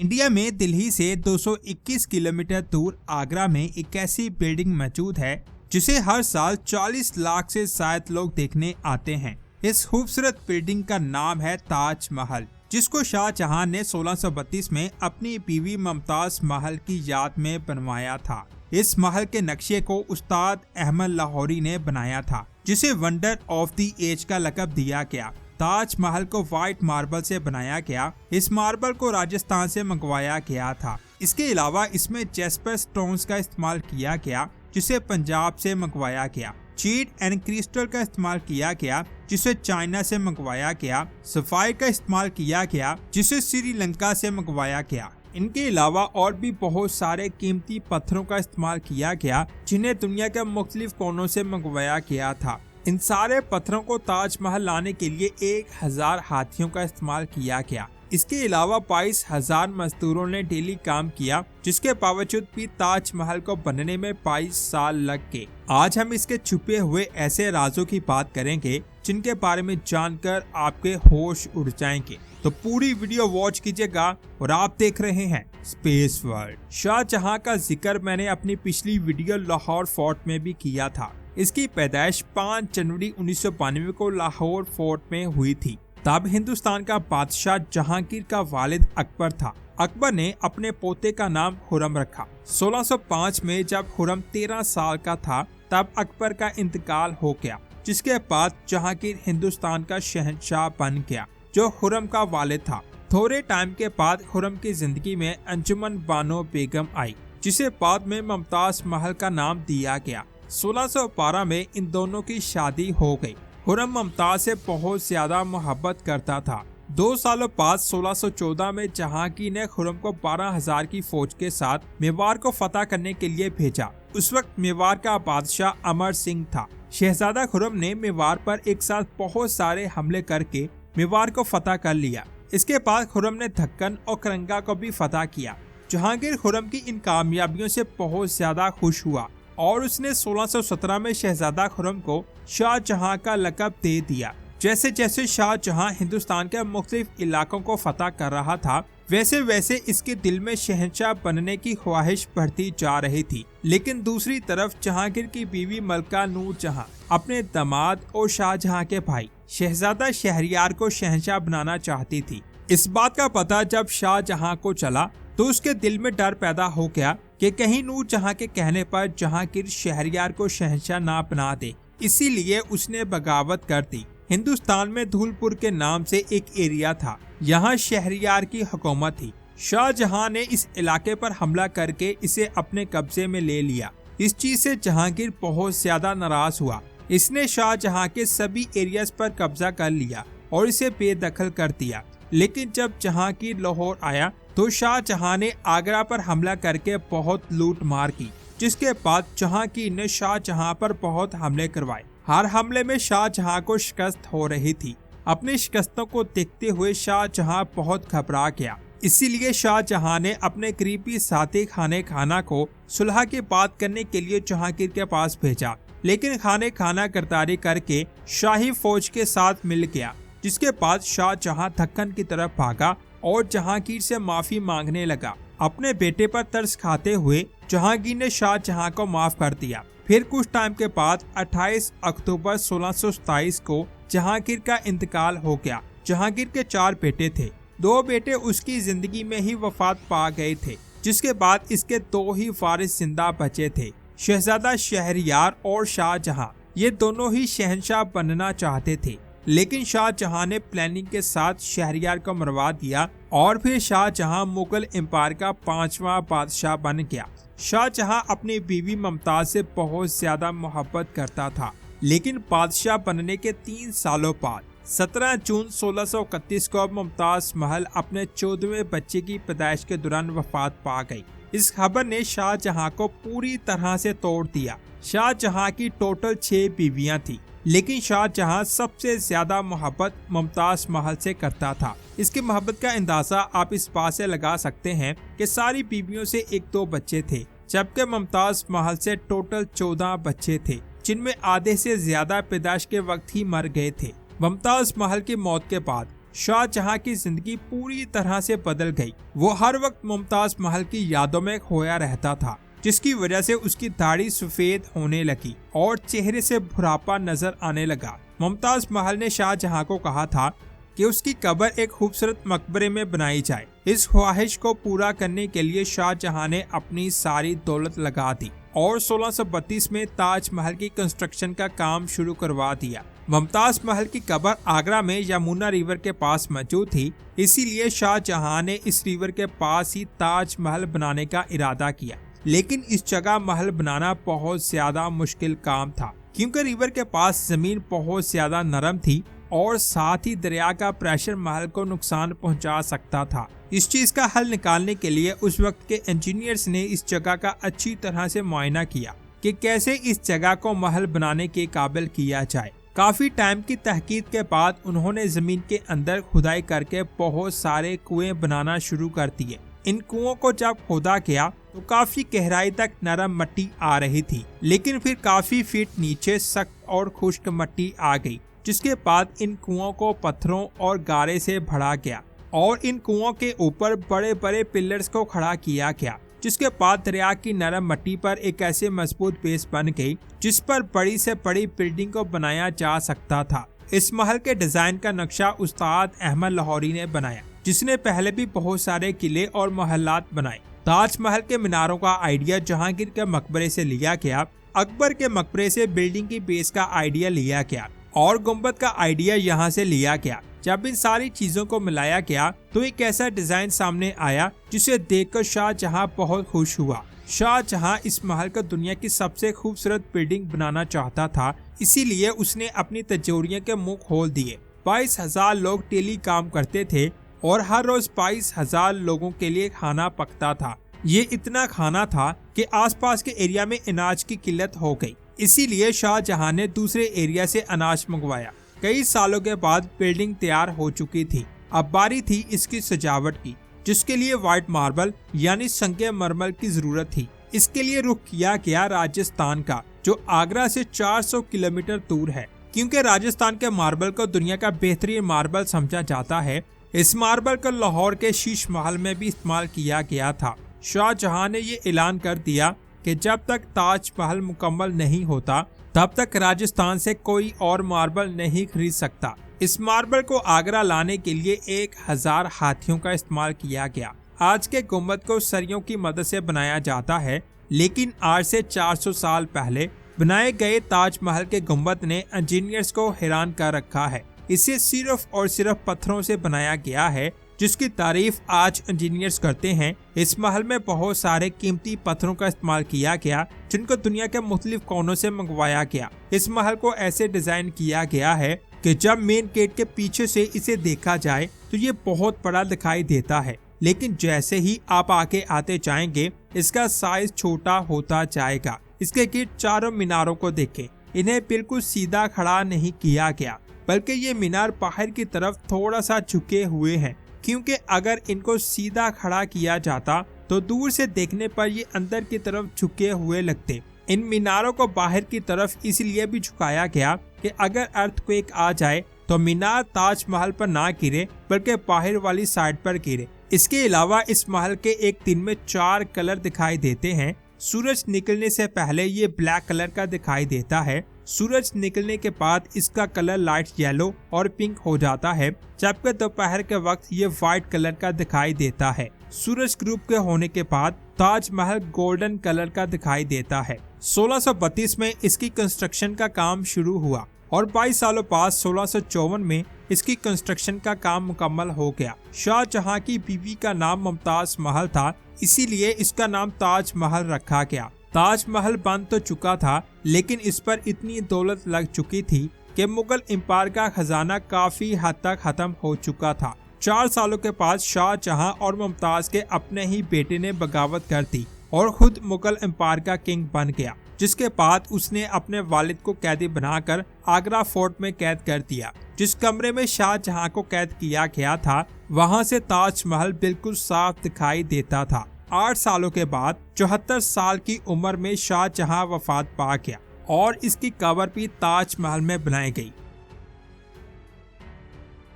India में दिल्ली से 221 kilometre दूर आगरा में एक ऐसी बिल्डिंग मौजूद है जिसे हर साल 40 लाख से शायद लोग देखने आते हैं। इस खूबसूरत बिल्डिंग का नाम है ताज महल, जिसको शाहजहां ने 1632 में अपनी बीवी मुमताज महल की याद में बनवाया था। इस महल के नक्शे को उस्ताद अहमद लाहौरी ने बनाया था, जिसे वंडर ऑफ द एज का लक़ब दिया गया। ताज महल को व्हाइट मार्बल से बनाया गया। इस मार्बल को राजस्थान से मंगवाया गया था। इसके अलावा इसमें जेस्पर स्टोन्स का इस्तेमाल किया गया, जिसे पंजाब से मंगवाया गया। चीड एंड क्रिस्टल का इस्तेमाल किया गया, जिसे चाइना से मंगवाया गया। सफायर का इस्तेमाल किया गया, जिसे श्रीलंका से मंगवाया गया। इनके अलावा और भी बहुत सारे कीमती पत्थरों का इस्तेमाल किया गया, जिन्हें दुनिया के मुख्तलिफ कोनों से मंगवाया गया था। इन सारे पत्थरों को ताजमहल लाने के लिए 1000 हाथियों का इस्तेमाल किया गया। इसके अलावा 22,000 मजदूरों ने डेली काम किया, जिसके बावजूद भी ताजमहल को बनने में 22 साल लग गए। आज हम इसके छुपे हुए ऐसे राजों की बात करेंगे जिनके बारे में जानकर आपके होश उड़ जाएंगे। तो पूरी वीडियो वॉच कीजिएगा। और आप देख रहे हैं स्पेस वर्ल्ड। शाहजहां का जिक्र मैंने अपनी पिछली वीडियो लाहौर फोर्ट में भी किया था। इसकी पैदाइश 5 जनवरी 1992 को लाहौर फोर्ट में हुई थी। तब हिंदुस्तान का बादशाह जहांगीर का वालिद अकबर था। अकबर ने अपने पोते का नाम खुर्रम रखा। 1605 में जब खुर्रम 13 साल का था, तब अकबर का इंतकाल हो गया, जिसके बाद जहांगीर हिंदुस्तान का शहंशाह बन गया, जो खुर्रम का वालिद था। थोड़े टाइम के बाद खुर्रम की जिंदगी में अंजुमन बानो बेगम आई, जिसे बाद में मुमताज महल का नाम दिया गया। 1612 में इन दोनों की शादी हो गई। खुर्रम मुमताज से बहुत ज्यादा मोहब्बत करता था। 2 सालों बाद 1614 में जहांगीर ने खुर्रम को 12,000 की फौज के साथ मेवाड़ को फतह करने के लिए भेजा। उस वक्त मेवाड़ का बादशाह अमर सिंह था। शहजादा खुर्रम ने मेवाड़ पर एक साथ बहुत सारे हमले करके मेवाड़ को फतह कर लिया। इसके बाद खुर्रम ने दक्कन और करंगा को भी फतह किया। जहांगीर खुर्रम की इन कामयाबियों से बहुत ज्यादा खुश हुआ और उसने 1617 में शहजादा खुर्रम को शाहजहां का लक़ब दे दिया। जैसे जैसे शाहजहां हिंदुस्तान के मुख्तलिफ इलाकों को फतह कर रहा था, वैसे वैसे इसके दिल में शहंशाह बनने की ख्वाहिश बढ़ती जा रही थी। लेकिन दूसरी तरफ जहांगीर की बीवी मलका नूरजहां अपने दामाद और शाहजहां के भाई शहजादा शहरयार को शहंशाह बनाना चाहती थी। इस बात का पता जब शाहजहां को चला, तो उसके दिल में डर पैदा हो गया कि कहीं नूरजहां के कहने पर जहांगीर शहरयार को शहंशाह ना बना दे। इसीलिए उसने बगावत कर दी। हिंदुस्तान में धौलपुर के नाम से एक एरिया था, यहाँ शहरयार की हुकूमत थी। शाहजहां ने इस इलाके पर हमला करके इसे अपने कब्जे में ले लिया। इस चीज से जहांगीर बहुत ज्यादा नाराज हुआ। इसने शाहजहां के सभी एरियाज पर कब्जा कर लिया और इसे बेदखल कर दिया। लेकिन जब जहांगीर लाहौर आया, तो शाहजहां ने आगरा पर हमला करके बहुत लूट मार की, जिसके बाद जहांगीर ने शाहजहां पर बहुत हमले करवाए। हर हमले में शाहजहां को शिकस्त हो रही थी। अपनी शिकस्तों को देखते हुए शाहजहां बहुत घबरा गया। इसीलिए शाहजहां ने अपने करीबी साथी खाने खाना को सुलह की बात करने के लिए जहांगीर के पास भेजा। लेकिन खाने खाना गिरफ्तारी करके शाही फौज के साथ मिल गया, जिसके बाद शाहजहां दक्कन की तरफ भागा और जहांगीर से माफी मांगने लगा। अपने बेटे पर तरस खाते हुए जहांगीर ने शाहजहां को माफ कर दिया। फिर कुछ टाइम के बाद 28 अक्टूबर 1627 को जहांगीर का इंतकाल हो गया। जहांगीर के 4 बेटे थे। 2 बेटे उसकी जिंदगी में ही वफात पा गए थे, जिसके बाद इसके 2 ही वारिस जिंदा बचे थे, शहजादा शहरयार और शाहजहां। ये दोनों ही शहंशाह बनना चाहते थे, लेकिन शाहजहां ने प्लानिंग के साथ शहरयार को मरवा दिया और फिर शाहजहां मुगल एम्पायर का 5वां बादशाह बन गया। शाहजहां अपनी बीवी मुमताज से बहुत ज्यादा मोहब्बत करता था, लेकिन बादशाह बनने के 3 सालों बाद 17 जून 1631 को मुमताज महल अपने 14वें बच्चे की पैदाइश के दौरान वफात पा गई। इस खबर ने शाहजहां को पूरी तरह से तोड़ दिया। शाहजहां की टोटल 6 बीवियां थी, लेकिन शाहजहां सबसे ज्यादा मोहब्बत मुमताज महल से करता था। इसकी मोहब्बत का अंदाजा आप इस बात से लगा सकते हैं कि सारी बीवियों से 1-2 बच्चे थे, जबकि मुमताज महल से टोटल 14 बच्चे थे, जिनमें आधे से ज्यादा पैदाइश के वक्त ही मर गए थे। मुमताज महल की मौत के बाद शाहजहां की जिंदगी पूरी तरह से बदल गई। वो हर वक्त मुमताज महल की यादों में खोया रहता था, जिसकी वजह से उसकी दाढ़ी सफेद होने लगी और चेहरे से बुढ़ापा नजर आने लगा। मुमताज महल ने शाहजहां को कहा था कि उसकी कब्र एक खूबसूरत मकबरे में बनाई जाए। इस ख्वाहिश को पूरा करने के लिए शाहजहां ने अपनी सारी दौलत लगा दी और 1632 में ताजमहल की कंस्ट्रक्शन का काम शुरू करवा दिया। मुमताज महल की कब्र आगरा में यमुना रिवर के पास मौजूद थी, इसीलिए शाहजहां ने इस रिवर के पास ही ताजमहल बनाने का इरादा किया। लेकिन इस जगह महल बनाना बहुत ज्यादा मुश्किल काम था, क्योंकि रिवर के पास जमीन बहुत ज्यादा नरम थी और साथ ही दरिया का प्रेशर महल को नुकसान पहुंचा सकता था। इस चीज का हल निकालने के लिए उस वक्त के इंजीनियर्स ने इस जगह का अच्छी तरह से मुआयना किया कि कैसे इस जगह को महल बनाने के काबिल किया जाए। काफी टाइम की तहकीक के बाद उन्होंने जमीन के अंदर खुदाई करके बहुत सारे कुएं बनाना शुरू कर दिए। इन कुओं को जब खोदा गया तो काफी गहराई तक नरम मिट्टी आ रही थी, लेकिन फिर काफी फीट नीचे सख्त और खुश्क मिट्टी आ गई, जिसके बाद इन कुओं को पत्थरों और गारे से भरा गया और इन कुओं के ऊपर बड़े बड़े पिलर्स को खड़ा किया गया, जिसके बाद दरिया की नरम मिट्टी पर एक ऐसे मजबूत बेस बन गई जिस पर बड़ी से बड़ी बिल्डिंग को बनाया जा सकता था। इस महल के डिजाइन का नक्शा उस्ताद अहमद लाहौरी ने बनाया, जिसने पहले भी बहुत सारे किले और महलात बनाए। ताजमहल के मीनारों का आइडिया जहांगीर के मकबरे से लिया गया, अकबर के मकबरे से बिल्डिंग की बेस का आइडिया लिया गया और गुंबद का आइडिया यहाँ से लिया गया। जब इन सारी चीजों को मिलाया गया तो एक ऐसा डिजाइन सामने आया जिसे देखकर शाहजहां बहुत खुश हुआ। शाहजहां इस महल को दुनिया की सबसे खूबसूरत बिल्डिंग बनाना चाहता था, इसीलिए उसने अपनी तिजोरियों के मुंह खोल दिए। 22,000 लोग डेली काम करते थे और हर रोज 22,000 लोगों के लिए खाना पकता था। ये इतना खाना था कि आसपास के एरिया में अनाज की किल्लत हो गई, इसीलिए शाहजहां ने दूसरे एरिया से अनाज मंगवाया। कई सालों के बाद बिल्डिंग तैयार हो चुकी थी। अब बारी थी इसकी सजावट की, जिसके लिए व्हाइट मार्बल यानी संगमरमर की जरूरत थी। इसके लिए रुख किया गया राजस्थान का, जो आगरा से 400 किलोमीटर दूर है। क्योंकि राजस्थान के मार्बल को दुनिया का बेहतरीन मार्बल समझा जाता है, इस मार्बल को लाहौर के शीश महल में भी इस्तेमाल किया गया था। शाहजहां ने ये ऐलान कर दिया कि जब तक ताजमहल मुकम्मल नहीं होता तब तक राजस्थान से कोई और मार्बल नहीं खरीद सकता। इस मार्बल को आगरा लाने के लिए 1000 हाथियों का इस्तेमाल किया गया। आज के गुंबद को सरियों की मदद से बनाया जाता है, लेकिन आज से 400 साल पहले बनाए गए ताजमहल के गुंबद ने इंजीनियर्स को हैरान कर रखा है। इसे सिर्फ और सिर्फ पत्थरों से बनाया गया है, जिसकी तारीफ आज इंजीनियर्स करते हैं। इस महल में बहुत सारे कीमती पत्थरों का इस्तेमाल किया गया, जिनको दुनिया के मुख्तलिफ कोनों से मंगवाया गया। इस महल को ऐसे डिजाइन किया गया है कि जब मेन गेट के पीछे से इसे देखा जाए तो ये बहुत बड़ा दिखाई देता है, लेकिन जैसे ही आप आगे आते जाएंगे इसका साइज छोटा होता जाएगा। इसके गेट चारों मीनारों को देखें, इन्हें बिल्कुल सीधा खड़ा नहीं किया गया, बल्कि ये मीनार बाहर की तरफ थोड़ा सा झुके हुए हैं, क्योंकि अगर इनको सीधा खड़ा किया जाता तो दूर से देखने पर ये अंदर की तरफ झुके हुए लगते। इन मीनारों को बाहर की तरफ इसलिए भी झुकाया गया कि अगर अर्थक्वेक आ जाए तो मीनार ताजमहल पर ना गिरे, बल्कि बाहर वाली साइड पर गिरे। इसके अलावा इस महल के एक दिन में 4 कलर दिखाई देते हैं। सूरज निकलने से पहले ये ब्लैक कलर का दिखाई देता है। सूरज निकलने के बाद इसका कलर लाइट येलो और पिंक हो जाता है, जबकि दोपहर के वक्त ये व्हाइट कलर का दिखाई देता है। सूरज ग्रुप के होने के बाद ताजमहल गोल्डन कलर का दिखाई देता है। 1632 में इसकी कंस्ट्रक्शन का काम शुरू हुआ और 22 सालों बाद 1654 में इसकी कंस्ट्रक्शन का काम मुकम्मल हो गया। शाहजहां की बीवी का नाम मुमताज महल था, इसीलिए इसका नाम ताजमहल रखा गया। ताजमहल बन तो चुका था, लेकिन इस पर इतनी दौलत लग चुकी थी कि मुगल एम्पायर का खजाना काफी हद तक खत्म हो चुका था। 4 सालों के बाद शाहजहां और मुमताज के अपने ही बेटे ने बगावत कर दी और खुद मुगल एम्पायर का किंग बन गया, जिसके बाद उसने अपने वालिद को कैदी बनाकर आगरा फोर्ट में कैद कर दिया। जिस कमरे में शाहजहां को कैद किया गया था, वहां से ताजमहल बिल्कुल साफ दिखाई देता था। 8 सालों के बाद 74 साल की उम्र में शाहजहां वफात पा गया और इसकी कब्र भी ताजमहल में बनाई गई।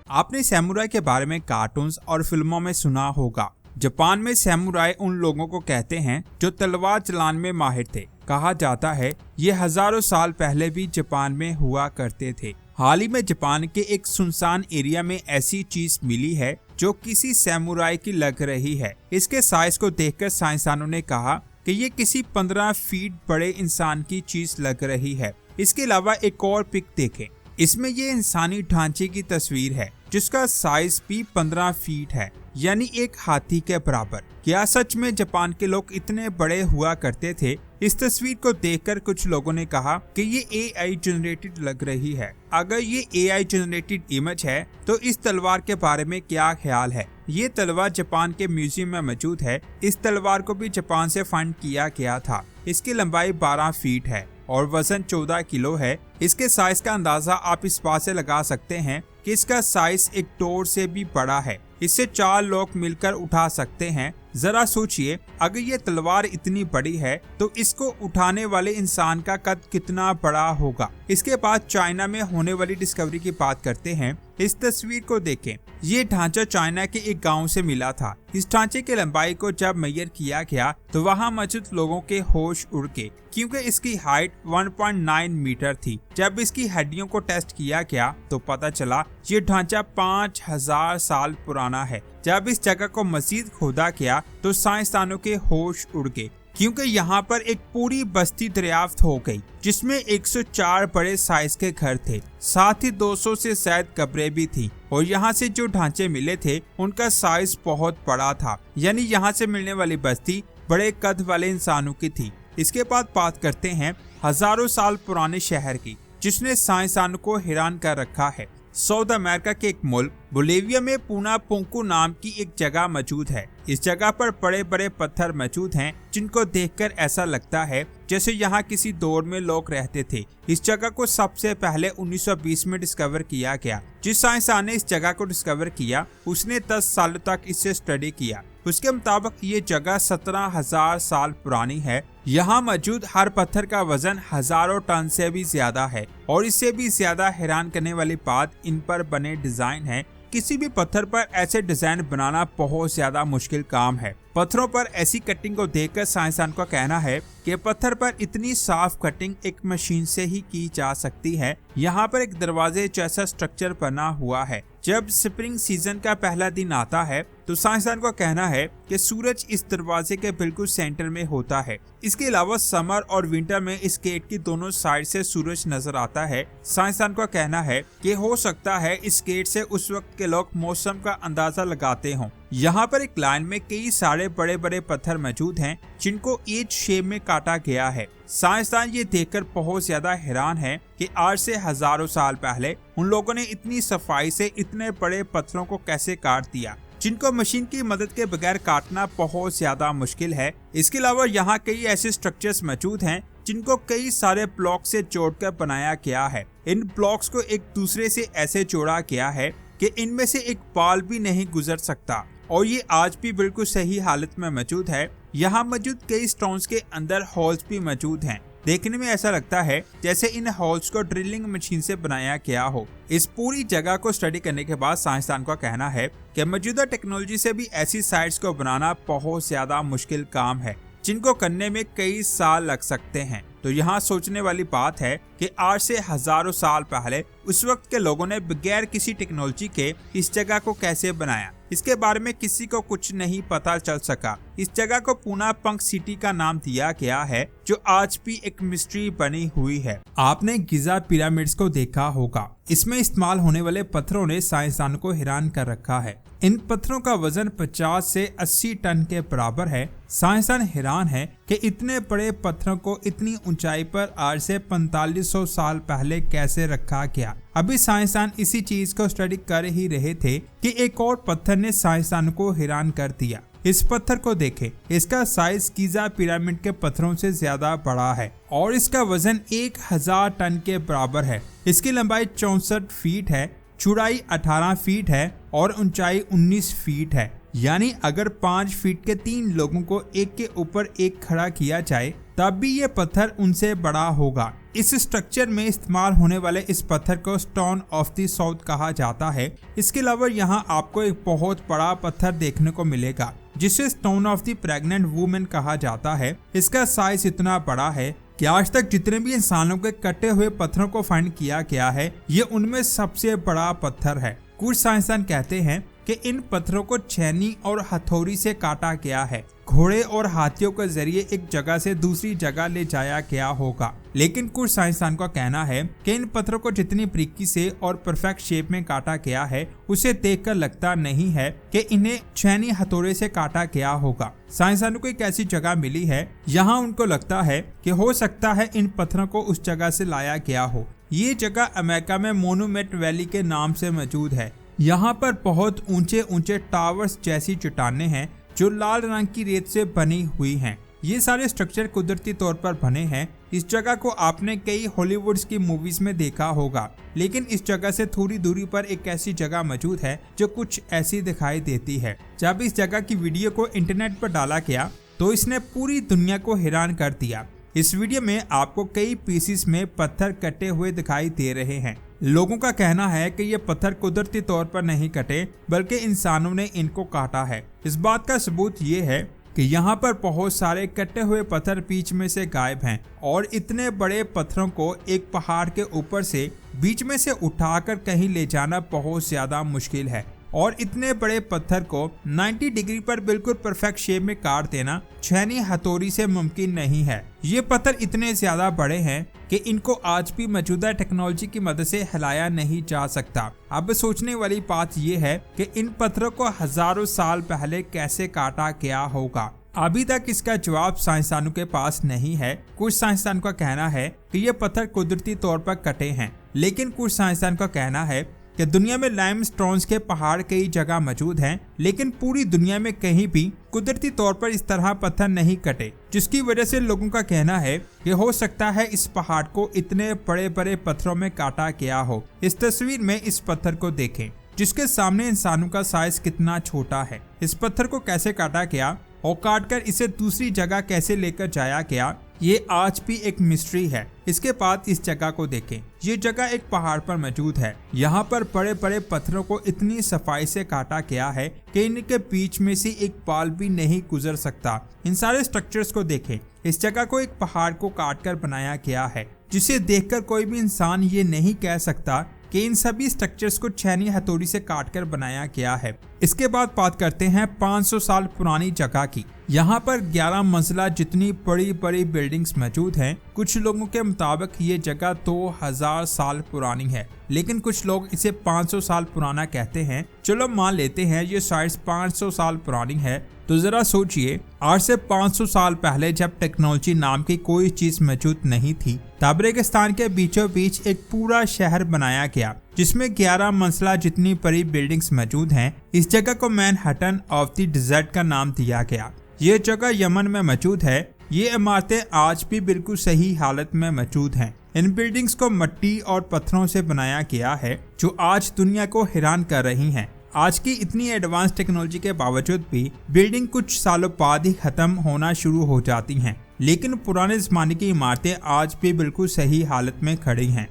आपने सैमुराई के बारे में कार्टून्स और फिल्मों में सुना होगा। जापान में सैमुराई उन लोगों को कहते हैं जो तलवार चलाने में माहिर थे। कहा जाता है ये हजारों साल पहले भी जापान में हुआ करते थे। हाल ही में जापान के एक सुनसान एरिया में ऐसी चीज मिली है जो किसी सैमुराई की लग रही है। इसके साइज को देखकर साइंसदानों ने कहा कि ये किसी 15 फीट बड़े इंसान की चीज लग रही है। इसके अलावा एक और पिक देखें, इसमें ये इंसानी ढांचे की तस्वीर है जिसका साइज भी 15 फीट है, यानी एक हाथी के बराबर। क्या सच में जापान के लोग इतने बड़े हुआ करते थे? इस तस्वीर को देखकर कुछ लोगों ने कहा कि ये AI जनरेटेड लग रही है। अगर ये AI जनरेटेड इमेज है तो इस तलवार के बारे में क्या ख्याल है? ये तलवार जापान के म्यूजियम में मौजूद है। इस तलवार को भी जापान से फंड किया गया था। इसकी लंबाई 12 फीट है और वजन 14 किलो है। इसके साइज का अंदाजा आप इस बात से लगा सकते हैं कि इसका साइज एक डोर से भी बड़ा है। इससे 4 लोग मिलकर उठा सकते हैं। जरा सोचिए, अगर ये तलवार इतनी बड़ी है तो इसको उठाने वाले इंसान का कद कितना बड़ा होगा। इसके बाद चाइना में होने वाली डिस्कवरी की बात करते हैं। इस तस्वीर को देखें, ये ढांचा चाइना के एक गांव से मिला था। इस ढांचे की लंबाई को जब मेजर किया गया तो वहां मौजूद लोगों के होश उड़ गए, क्योंकि इसकी हाइट 1.9 मीटर थी। जब इसकी हड्डियों को टेस्ट किया गया तो पता चला ये ढांचा 5000 साल पुराना है। जब इस जगह को मजीद खोदा गया तो साइंसदानों के होश उड़ गए, क्योंकि यहाँ पर एक पूरी बस्ती दरियाफ्त हो गई जिसमें 104 बड़े साइज के घर थे। साथ ही 200 से ज्यादा कब्रें भी थी और यहाँ से जो ढांचे मिले थे उनका साइज बहुत बड़ा था, यानी यहाँ से मिलने वाली बस्ती बड़े कद वाले इंसानों की थी। इसके बाद बात करते हैं हजारों साल पुराने शहर की, जिसने साइंसदानों को हैरान कर रखा है। साउथ अमेरिका के एक मुल्क बोलिविया में पूना पोंकू नाम की एक जगह मौजूद है। इस जगह पर बड़े बड़े पत्थर मौजूद हैं जिनको देखकर ऐसा लगता है जैसे यहाँ किसी दौर में लोग रहते थे। इस जगह को सबसे पहले 1920 में डिस्कवर किया गया। जिस साइंसदान ने इस जगह को डिस्कवर किया उसने 10 सालों तक इसे स्टडी किया। उसके मुताबिक ये जगह 17,000 साल पुरानी है। यहाँ मौजूद हर पत्थर का वजन हजारों टन से भी ज्यादा है और इससे भी ज्यादा हैरान करने वाली बात इन पर बने डिजाइन है। किसी भी पत्थर पर ऐसे डिजाइन बनाना बहुत ज्यादा मुश्किल काम है। पत्थरों पर ऐसी कटिंग को देखकर साइंसदान का कहना है कि पत्थर पर इतनी साफ कटिंग एक मशीन से ही की जा सकती है। यहाँ पर एक दरवाजे जैसा स्ट्रक्चर बना हुआ है। जब स्प्रिंग सीजन का पहला दिन आता है तो साइंसदान का कहना है कि सूरज इस दरवाजे के बिल्कुल सेंटर में होता है। इसके अलावा समर और विंटर में इस गेट की दोनों साइड से सूरज नजर आता है। साइंसदान का कहना है कि हो सकता है इस गेट से उस वक्त के लोग मौसम का अंदाजा लगाते हों। यहाँ पर एक लाइन में कई सारे बड़े बड़े पत्थर मौजूद हैं जिनको एज शेप में काटा गया है। साइंसदान ये देखकर बहुत ज्यादा हैरान है कि आज से हजारों साल पहले उन लोगों ने इतनी सफाई से इतने बड़े पत्थरों को कैसे काट दिया, जिनको मशीन की मदद के बगैर काटना बहुत ज्यादा मुश्किल है। इसके अलावा यहाँ कई ऐसे स्ट्रक्चर्स मौजूद हैं जिनको कई सारे ब्लॉक से जोड़कर बनाया गया है। इन ब्लॉक्स को एक दूसरे से ऐसे जोड़ा गया है कि इनमें से एक बाल भी नहीं गुजर सकता और ये आज भी बिल्कुल सही हालत में मौजूद है। यहाँ मौजूद कई स्टोन्स के अंदर होल्स भी मौजूद हैं। देखने में ऐसा लगता है जैसे इन होल्स को ड्रिलिंग मशीन से बनाया गया हो। इस पूरी जगह को स्टडी करने के बाद साइंसदान का कहना है कि मौजूदा टेक्नोलॉजी से भी ऐसी साइट्स को बनाना बहुत ज्यादा मुश्किल काम है, जिनको करने में कई साल लग सकते हैं। तो यहाँ सोचने वाली बात है कि आज से हजारों साल पहले उस वक्त के लोगों ने बगैर किसी टेक्नोलॉजी के इस जगह को कैसे बनाया। इसके बारे में किसी को कुछ नहीं पता चल सका। इस जगह को पूना पंक सिटी का नाम दिया गया है, जो आज भी एक मिस्ट्री बनी हुई है। आपने गिजा पिरामिड्स को देखा होगा। इसमें इस्तेमाल होने वाले पत्थरों ने साइंसदानों को हैरान कर रखा है। इन पत्थरों का वजन 50 से 80 टन के बराबर है। साइंसदान हैरान है कि इतने बड़े पत्थरों को इतनी ऊंचाई पर आज से 4500 साल पहले कैसे रखा गया। अभी साइंसदान इसी चीज को स्टडी कर ही रहे थे कि एक और पत्थर ने साइंसदान को हैरान कर दिया। इस पत्थर को देखें, इसका साइज गिजा पिरामिड के पत्थरों से ज्यादा बड़ा है और इसका वजन 1000 टन के बराबर है। इसकी लंबाई 64 फीट है, चौड़ाई 18 फीट है और ऊंचाई 19 फीट है। यानी अगर 5 फीट के 3 लोगों को एक के ऊपर एक खड़ा किया जाए तब भी ये पत्थर उनसे बड़ा होगा। इस स्ट्रक्चर में इस्तेमाल होने वाले इस पत्थर को स्टोन ऑफ द साउथ कहा जाता है। इसके अलावा यहाँ आपको एक बहुत बड़ा पत्थर देखने को मिलेगा जिसे stone of the pregnant women कहा जाता है। इसका साइज इतना बड़ा है कि आज तक जितने भी इंसानों के कटे हुए पत्थरों को फाइंड किया गया है ये उनमें सबसे बड़ा पत्थर है। कुछ साइंसदान कहते हैं कि इन पत्थरों को छेनी और हथौड़ी से काटा गया है। घोड़े और हाथियों के जरिए एक जगह से दूसरी जगह ले जाया गया होगा। लेकिन कुछ साइंसदान का कहना है कि इन पत्थरों को जितनी बारीकी से और परफेक्ट शेप में काटा गया है उसे देखकर लगता नहीं है कि इन्हें छेनी हथौड़े से काटा गया होगा। साइंसदानों को एक ऐसी जगह मिली है यहाँ उनको लगता है कि हो सकता है इन पत्थरों को उस जगह से लाया गया हो। ये जगह अमेरिका में मोनूमेंट वैली के नाम से मौजूद है। यहाँ पर बहुत ऊंचे ऊंचे टावर्स जैसी चट्टानें हैं जो लाल रंग की रेत से बनी हुई हैं। ये सारे स्ट्रक्चर कुदरती तौर पर बने हैं। इस जगह को आपने कई हॉलीवुड की मूवीज में देखा होगा, लेकिन इस जगह से थोड़ी दूरी पर एक ऐसी जगह मौजूद है जो कुछ ऐसी दिखाई देती है। जब इस जगह की वीडियो को इंटरनेट पर डाला गया तो इसने पूरी दुनिया को हैरान कर दिया। इस वीडियो में आपको कई पीसेस में पत्थर कटे हुए दिखाई दे रहे हैं। लोगों का कहना है कि ये पत्थर कुदरती तौर पर नहीं कटे बल्कि इंसानों ने इनको काटा है। इस बात का सबूत ये है कि यहाँ पर बहुत सारे कटे हुए पत्थर बीच में से गायब हैं और इतने बड़े पत्थरों को एक पहाड़ के ऊपर से बीच में से उठाकर कहीं ले जाना बहुत ज्यादा मुश्किल है और इतने बड़े पत्थर को 90 डिग्री पर बिल्कुल परफेक्ट शेप में काट देना छेनी हथौड़ी से मुमकिन नहीं है। ये पत्थर इतने ज्यादा बड़े हैं कि इनको आज भी मौजूदा टेक्नोलॉजी की मदद से हिलाया नहीं जा सकता। अब सोचने वाली बात यह है कि इन पत्थरों को हजारों साल पहले कैसे काटा गया होगा। अभी तक इसका जवाब साइंसदानों के पास नहीं है। कुछ साइंसदान का कहना है कि ये पत्थर कुदरती तौर पर कटे हैं, लेकिन कुछ साइंसदान का कहना है कि दुनिया में लाइमस्टोन्स के पहाड़ कई जगह मौजूद हैं, लेकिन पूरी दुनिया में कहीं भी कुदरती तौर पर इस तरह पत्थर नहीं कटे, जिसकी वजह से लोगों का कहना है कि हो सकता है इस पहाड़ को इतने बड़े बड़े पत्थरों में काटा गया हो। इस तस्वीर में इस पत्थर को देखें जिसके सामने इंसानों का साइज कितना छोटा है। इस पत्थर को कैसे काटा गया और काटकर इसे दूसरी जगह कैसे लेकर जाया गया, ये आज भी एक मिस्ट्री है। इसके बाद इस जगह को देखें। ये जगह एक पहाड़ पर मौजूद है। यहाँ पर बड़े बड़े पत्थरों को इतनी सफाई से काटा गया है कि इनके बीच में से एक बाल भी नहीं गुजर सकता। इन सारे स्ट्रक्चर्स को देखें। इस जगह को एक पहाड़ को काटकर बनाया गया है, जिसे देखकर कोई भी इंसान ये नहीं कह सकता कि इन सभी स्ट्रक्चर्स को छेनी हथौड़ी से काटकर बनाया गया है। इसके बाद बात करते हैं 500 साल पुरानी जगह की। यहाँ पर 11 मंजिला जितनी बड़ी बड़ी बिल्डिंग्स मौजूद हैं। कुछ लोगों के मुताबिक ये जगह 2000 साल पुरानी है, लेकिन कुछ लोग इसे 500 साल पुराना कहते हैं। चलो मान लेते हैं ये साइज 500 साल पुरानी है, तो जरा सोचिए आज से 500 साल पहले जब टेक्नोलॉजी नाम की कोई चीज मौजूद नहीं थी, तब रेगिस्तान के बीचों बीच एक पूरा शहर बनाया गया जिसमें 11 मंजिला जितनी बड़ी बिल्डिंग्स मौजूद हैं। इस जगह को मैनहट्टन ऑफ द डिजर्ट का नाम दिया गया। ये जगह यमन में मौजूद है। ये इमारतें आज भी बिल्कुल सही हालत में मौजूद हैं। इन बिल्डिंग्स को मिट्टी और पत्थरों से बनाया गया है जो आज दुनिया को हैरान कर रही हैं। आज की इतनी एडवांस टेक्नोलॉजी के बावजूद भी बिल्डिंग कुछ सालों बाद ही खत्म होना शुरू हो जाती हैं, लेकिन पुराने जमाने की इमारतें आज भी बिल्कुल सही हालत में खड़ी हैं।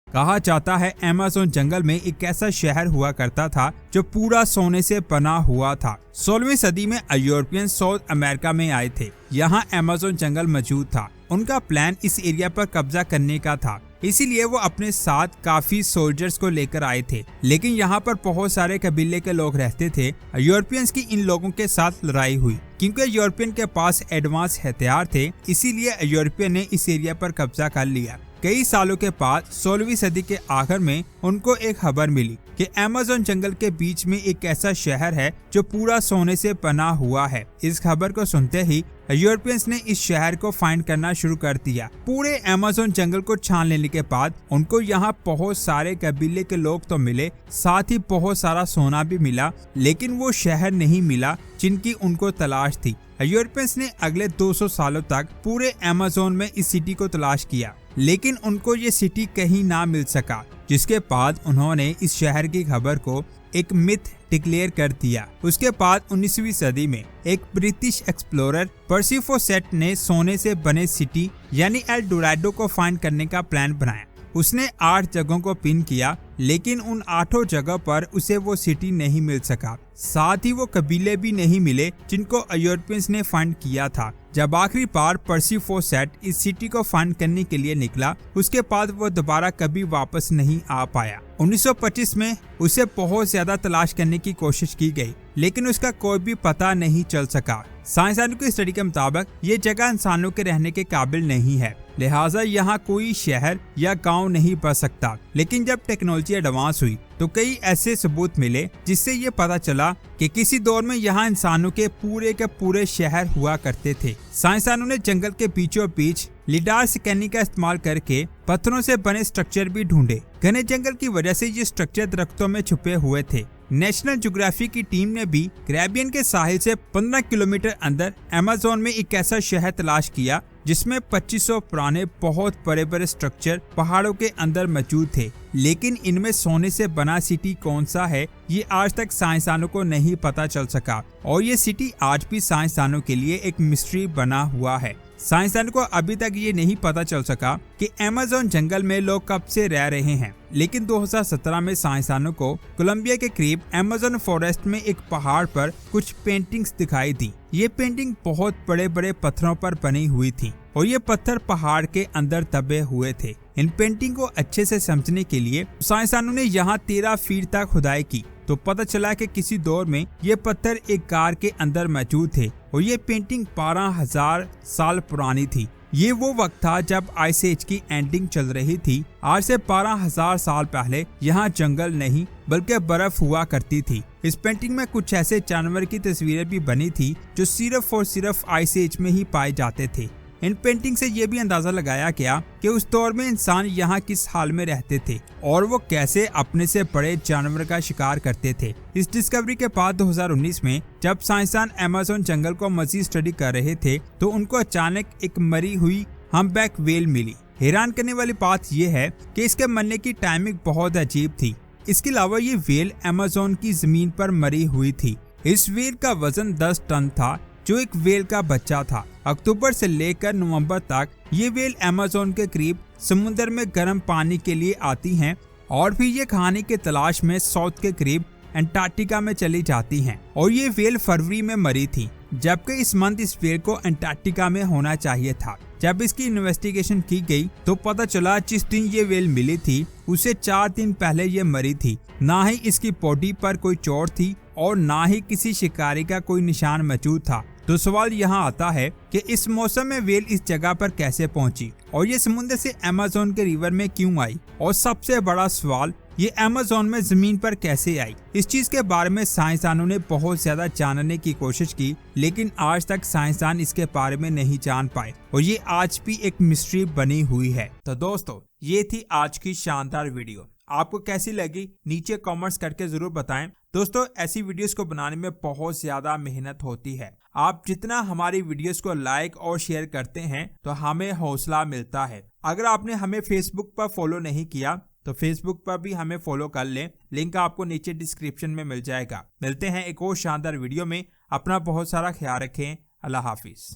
कहा जाता है अमेज़न जंगल में एक ऐसा शहर हुआ करता था जो पूरा सोने से बना हुआ था। 16वीं सदी में यूरोपियन साउथ अमेरिका में आए थे। यहाँ अमेज़न जंगल मौजूद था। उनका प्लान इस एरिया पर कब्जा करने का था, इसीलिए वो अपने साथ काफी सोल्जर्स को लेकर आए थे। लेकिन यहाँ पर बहुत सारे कबीले के लोग रहते थे। यूरोपियंस की इन लोगों के साथ लड़ाई हुई। क्योंकि यूरोपियन के पास एडवांस हथियार थे, इसीलिए यूरोपियन ने इस एरिया पर कब्जा कर लिया। कई सालों के बाद 16वीं सदी के आखिर में उनको एक खबर मिली कि अमेज़न जंगल के बीच में एक ऐसा शहर है जो पूरा सोने से बना हुआ है। इस खबर को सुनते ही यूरोपियंस ने इस शहर को फाइंड करना शुरू कर दिया। पूरे अमेज़न जंगल को छान लेने के बाद उनको यहाँ बहुत सारे कबीले के लोग तो मिले, साथ ही बहुत सारा सोना भी मिला, लेकिन वो शहर नहीं मिला जिनकी उनको तलाश थी। यूरोपियंस ने अगले 200 सालों तक पूरे अमेज़न में इस सिटी को तलाश किया, लेकिन उनको ये सिटी कहीं ना मिल सका। जिसके बाद उन्होंने इस शहर की खबर को एक मिथ डिक्लेयर कर दिया। उसके बाद 19वीं सदी में एक ब्रिटिश एक्सप्लोरर पर्सी फोसेट ने सोने से बने सिटी यानी एल डोराडो को फाइंड करने का प्लान बनाया। उसने 8 जगहों को पिन किया, लेकिन उन 8 जगह पर उसे वो सिटी नहीं मिल सका। साथ ही वो कबीले भी नहीं मिले जिनको यूरोपियंस ने फाइंड किया था। जब आखिरी बार पर्सी फोसेट इस सिटी को फाइंड करने के लिए निकला, उसके बाद वो दोबारा कभी वापस नहीं आ पाया। 1925 में उसे बहुत ज्यादा तलाश करने की कोशिश की गई, लेकिन उसका कोई भी पता नहीं चल सका। साइंसदानों की स्टडी के मुताबिक ये जगह इंसानों के रहने के काबिल नहीं है, लिहाजा यहाँ कोई शहर या गांव नहीं बच सकता। लेकिन जब टेक्नोलॉजी एडवांस हुई तो कई ऐसे सबूत मिले जिससे ये पता चला कि किसी दौर में यहाँ इंसानों के पूरे शहर हुआ करते थे। साइंसदानों ने जंगल के बीचों बीच लिडार स्कैनिंग का इस्तेमाल करके पत्थरों से बने स्ट्रक्चर भी ढूंढे। घने जंगल की वजह से ये स्ट्रक्चर दरख्तों में छुपे हुए थे। नेशनल ज्योग्राफी की टीम ने भी कैरेबियन के साहिल से 15 किलोमीटर अंदर अमेज़न में एक ऐसा शहर तलाश किया जिसमें 2500 पुराने बहुत बड़े स्ट्रक्चर पहाड़ों के अंदर मौजूद थे। लेकिन इनमें सोने से बना सिटी कौन सा है, ये आज तक साइंसदानों को नहीं पता चल सका और ये सिटी आज भी साइंसदानों के लिए एक मिस्ट्री बना हुआ है। साइंसदानों को अभी तक ये नहीं पता चल सका कि अमेज़न जंगल में लोग कब से रह रहे हैं। लेकिन 2017 में साइंसदानों को कोलंबिया के करीब अमेज़न फॉरेस्ट में एक पहाड़ पर कुछ पेंटिंग्स दिखाई दी। ये पेंटिंग बहुत बड़े पत्थरों पर बनी हुई थी और ये पत्थर पहाड़ के अंदर दबे हुए थे। इन पेंटिंग को अच्छे से समझने के लिए साइंसदानों ने यहाँ 13 फीट तक खुदाई की तो पता चला कि किसी दौर में ये पत्थर एक कार के अंदर मौजूद थे और ये पेंटिंग 12,000 साल पुरानी थी। ये वो वक्त था जब आइस एज की एंडिंग चल रही थी। आज से 12,000 साल पहले यहाँ जंगल नहीं बल्कि बर्फ हुआ करती थी। इस पेंटिंग में कुछ ऐसे जानवर की तस्वीरें भी बनी थी जो सिर्फ और सिर्फ आइस एज में ही पाए जाते थे। इन पेंटिंग से ये भी अंदाजा लगाया गया कि उस दौर में इंसान यहाँ किस हाल में रहते थे और वो कैसे अपने से बड़े जानवर का शिकार करते थे। इस डिस्कवरी के बाद 2019 में जब साइंसदान अमेज़न जंगल को मजीद स्टडी कर रहे थे तो उनको अचानक एक मरी हुई हम्पबैक व्हेल मिली। हैरान करने वाली बात यह है कि इसके मरने की टाइमिंग बहुत अजीब थी। इसके अलावा ये व्हेल अमेज़न की जमीन पर मरी हुई थी। इस व्हेल का वजन 10 टन था जो एक व्हेल का बच्चा था। अक्टूबर से लेकर नवंबर तक ये व्हेल अमेज़न के करीब समुद्र में गर्म पानी के लिए आती हैं और फिर ये खाने की तलाश में साउथ के करीब अंटार्कटिका में चली जाती हैं और ये व्हेल फरवरी में मरी थी, जबकि इस मंथ इस व्हेल को अंटार्कटिका में होना चाहिए था। जब इसकी इन्वेस्टिगेशन की गई तो पता चला जिस दिन ये व्हेल मिली थी उसे 4 दिन पहले ये मरी थी। ना ही इसकी बॉडी पर कोई चोट थी और ना ही किसी शिकारी का कोई निशान मौजूद था। तो सवाल यहाँ आता है कि इस मौसम में व्हेल इस जगह पर कैसे पहुंची और ये समुद्र से अमेज़न के रिवर में क्यों आई, और सबसे बड़ा सवाल ये अमेज़न में जमीन पर कैसे आई। इस चीज के बारे में साइंसदानों ने बहुत ज्यादा जानने की कोशिश की, लेकिन आज तक साइंसदान इसके बारे में नहीं जान पाए और ये आज भी एक मिस्ट्री बनी हुई है। तो दोस्तों, ये थी आज की शानदार वीडियो। आपको कैसी लगी नीचे कमेंट्स करके जरूर बताएं। दोस्तों, ऐसी वीडियोस को बनाने में बहुत ज्यादा मेहनत होती है। आप जितना हमारी वीडियोस को लाइक और शेयर करते हैं तो हमें हौसला मिलता है। अगर आपने हमें फेसबुक पर फॉलो नहीं किया तो फेसबुक पर भी हमें फॉलो कर लें, लिंक आपको नीचे डिस्क्रिप्शन में मिल जाएगा। मिलते हैं एक और शानदार वीडियो में। अपना बहुत सारा ख्याल रखें। अल्लाह हाफिज।